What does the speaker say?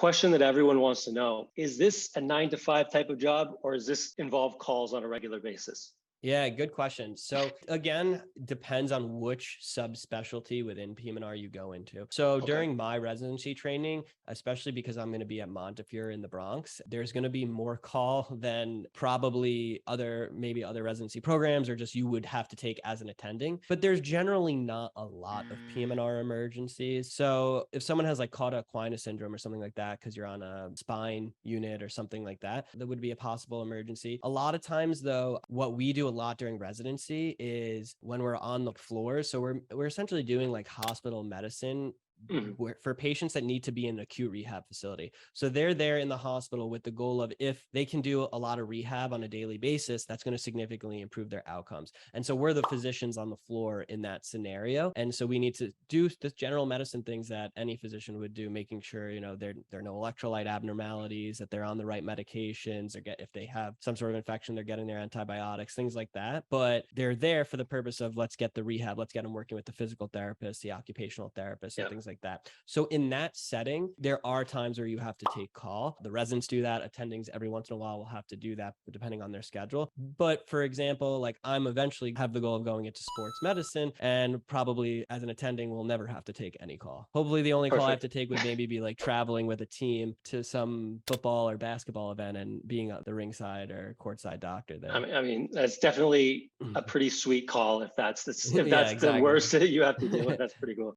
question that everyone wants to know, is this a 9 to 5 type of job, or does this involve calls on a regular basis? Yeah, good question. So again, depends on which subspecialty within PM&R you go into. So during my residency training, especially because I'm going to be at Montefiore in the Bronx, there's going to be more call than probably maybe other residency programs or just you would have to take as an attending. But there's generally not a lot of PM&R emergencies. So if someone has like cauda equina syndrome or something like that, because you're on a spine unit or something like that, that would be a possible emergency. A lot of times though, what we do a lot during residency is when we're on the floor. So we're essentially doing like hospital medicine for patients that need to be in an acute rehab facility. So they're there in the hospital with the goal of, if they can do a lot of rehab on a daily basis, that's going to significantly improve their outcomes. And so we're the physicians on the floor in that scenario. And so we need to do the general medicine things that any physician would do, making sure, there are no electrolyte abnormalities, that they're on the right medications, or if they have some sort of infection, they're getting their antibiotics, things like that. But they're there for the purpose of, let's get the rehab, let's get them working with the physical therapist, the occupational therapist, and things like that. So in that setting, there are times where you have to take call. The residents do that. Attendings every once in a while will have to do that depending on their schedule. But for example, like I'm eventually have the goal of going into sports medicine, and probably as an attending will never have to take any call. Hopefully the only call I have to take would maybe be like traveling with a team to some football or basketball event and being at the ringside or courtside doctor there. I mean, that's definitely a pretty sweet call if that's exactly. the worst that you have to deal with. That's pretty cool.